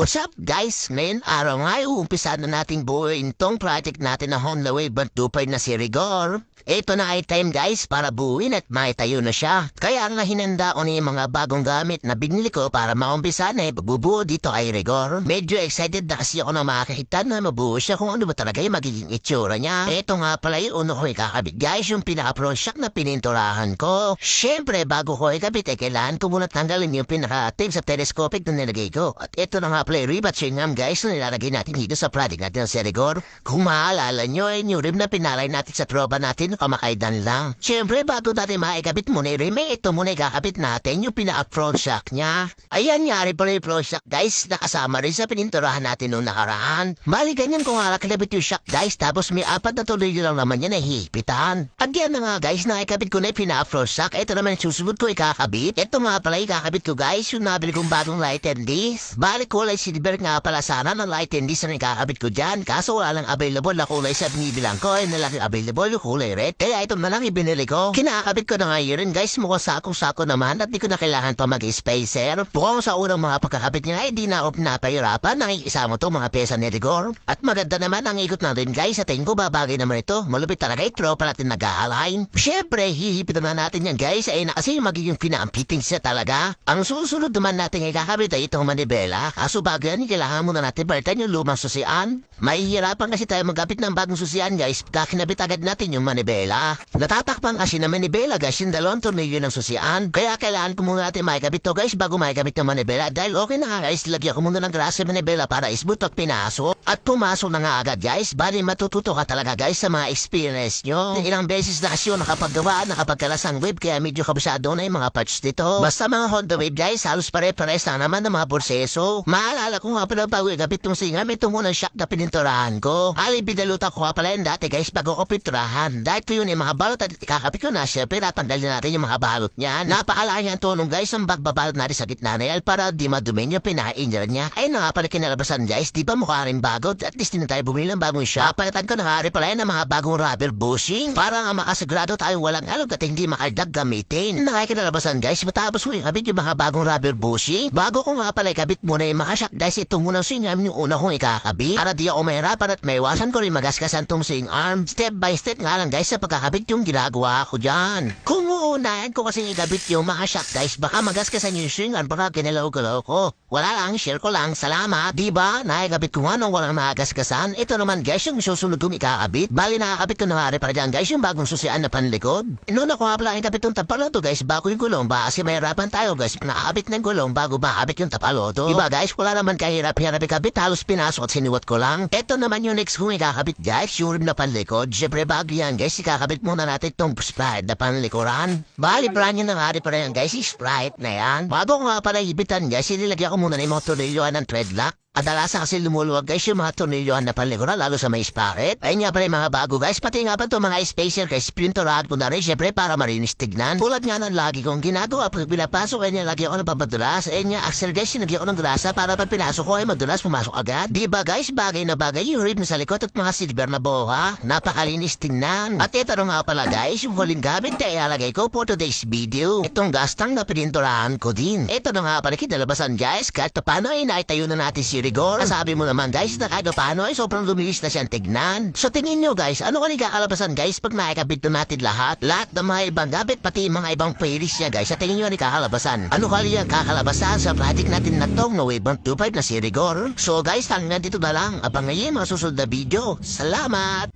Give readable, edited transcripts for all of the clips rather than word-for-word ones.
What's up guys? Ngayon araw nga uumpisa na nating buuin tong project natin na Honda Wave 125 na si Rigor. Ito na ay time guys para buuin at maitayo na siya. Kaya nga hinanda ko na yung mga bagong gamit na binili ko para maumpisa na pagbubuo dito kay Rigor. Medyo excited na kasi ako na makakita na mabuo siya kung ano ba talaga yung magiging itsura niya. Ito nga pala yung uno ko ikakabit guys, yung pinaka-pro shock na pininturahan ko. Siyempre bago ko ikabit ay kailangan ko muna tanggalin yung pinaka-tape sa telescopic na nilagay ko. At ito na nga pala yung rib at chewing gum guys na nilalagay natin dito sa project natin sa Rigor. Kung maalala nyo ay yung rib na pinalay natin sa tropa natin kamakaidan lang. Siyempre bago natin maikabit muna yung rib, ito muna ikakabit natin yung pinaka-front shock niya. Ayan nyari pala yung front shock guys, nakasama rin sa pininturahan natin noong nakaraan. Bali ganyan kung kalakilabit yung shock guys, tapos may apat na tuloy lang naman yan na hihipitan. At yan na nga guys, nakikabit ko na yung pinaka-front shock. Ito naman yung susunod ko ikakabit. Ito nga pala ikakabit ko guys, yung nabili kong bagong light and disc. Bali kulay silver nga pala sana ng light and disc na ikakabit ko dyan. Kaso wala lang available na kulay sa binibilang ko. Ay nalang available yung kulay red. Kaya ito na lang ibinili ko. Kinakabit ko na ngayon guys, mukhang sakong-sako naman at di ko na kailangan pa mag-spacer. Mukhang sa unang mga pagkakabit niya ay di na ako pinapahirapan. Nakikisama to mga pesa ni Rigor. At maganda naman ang ikot natin guys. Sa tingin ko babagay naman ito. Malupit talaga ito pala natin nag-align. Siyempre hihipitan na natin yan guys. Ay na kasi magiging pinampiting siya talaga. Ang susunod naman natin ay kakabit ay itong manibela. Kaso bago yan, kailangan muna natin balitan yung lumang susian. Mahihirapan kasi tayo magkapit ng bagong susian guys. Kinabit agad natin yung manibela. Natatakpan kasi na manibela guys yung dalawang tornilyo ng susian. Kaya kailangan ko muna natin makikabit to guys bago makikabit yung manibela. Dahil okay na nga guys, lagyan ko muna ng grasa manibela para isbut at pinasok. At pumasok na nga agad guys. Bali matututo ka talaga guys sa mga experience nyo. Ilang beses na kasi yung nakapaggawa, nakapagkalas ang wave kaya medyo kabisado na yung mga parts dito. Basta mga Honda Wave guys, halos pare-pares na naman ng mga proseso. Maalala ko nga pala bago ikabit tong singa, may tumunang shock na pininturahan ko. Ali binalutan ko nga pala yun dati guys bago ko pinturahan. Dahil ko yun yung mga balot at ikakabit ko na syempre natanggalin natin yung mga balot niyan. Napakalaking ang tulong guys ang bagbabalot natin sa gitna na yan para di madumin yung pinainjal niya. Ay na nga pala kinalabasan guys, di ba mukha rin bago? At least din tayo bumili ng bagong shock. Palitan ko na nga rin pala yan ng mga bagong rubber bushing para nga makasigurado tayong walang alog at hindi makaldag gamitin. Nakikinalabasan guys, matapos ko ikabit yung mga bagong rubber bushing. Bago ko nga pala ikabit muna yung mga shock guys, ito muna singam yung una kong ikakabit. Para di ako mahirapan at maiwasan ko rin magaskasan tong sing arm. Step by step nga lang guys sa pagkakabit yung ginagawa ko dyan. Kung uunahan ko kasi ikabit yung mga shock guys, baka magaskasan yung sing arm, baka ginalaw-galaw ko. Wala lang, share ko lang, salamat. Diba? Nakikabit ko nga nung walang magaskasan. Ito naman guys yung susunod kong ikakabit. Bali nakakabit ko na nga rin para dyan guys yung bagong susian na panlikod. Noon ako nga pala ikabit yung tapalo to guys bago yung gulong ba kasi mahirapan tayo guys nakakabit ng gulong bago makabit yung tapalo to. Diba guys, wala naman kahirap-hirap ikabit, halos pinasok at siniwat ko lang. Ito naman yung next kong ikakabit guys, yung rim na panlikod. Siyempre bago yan guys, ikakabit muna natin itong Sprite na panlikuran. Bali brand nyo na nga rin para yan guys, Sprite na yan. Bago ko nga pala ibitan guys, ililagyan ko muna na yung mga tornilyoan ng threadlock. Kadalasan kasi lumuluwag guys yung mga tornilyohan na panlikuran lalo sa may sprocket. Ayun nga pala yung mga bago guys, pati nga pa ito mga spacer guys, pininturahan ko na rin syempre para marinis tignan. Tulad nga ng lagi kong ginagawa pag pinapasok ay nilagyan ko ng pampadulas. Ayun nga axle guys, sinagyan ko ng grasa para pag pinasok ko ay madulas pumasok agad. Diba guys, bagay na bagay yung rib na sa likod at mga silver na boha. Napakalinis tingnan. At ito nga pala guys, yung huling gamit na ilalagay ko for today's video. Itong gastang na pininturahan ko din. Ito na nga pala kinalabasan guys, kahit paano ay naitayo na natin si Rigor. Sabi mo naman guys na kahit paano ay sobrang lumilis na siyang tignan. So tingin nyo guys, ano kung ikakalabasan guys pag nakikabit na natin lahat? Lahat ng mga ibang gamit pati mga ibang playlist niya guys. Sa tingin nyo ikakalabasan? Ano kali ang kakalabasan sa project natin na tong no Wave 125 na si Rigor? So guys, hanggang dito na lang. Abang ngayon mga susunod na video. Salamat!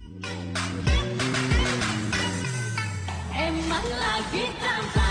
Emang lagi tanpa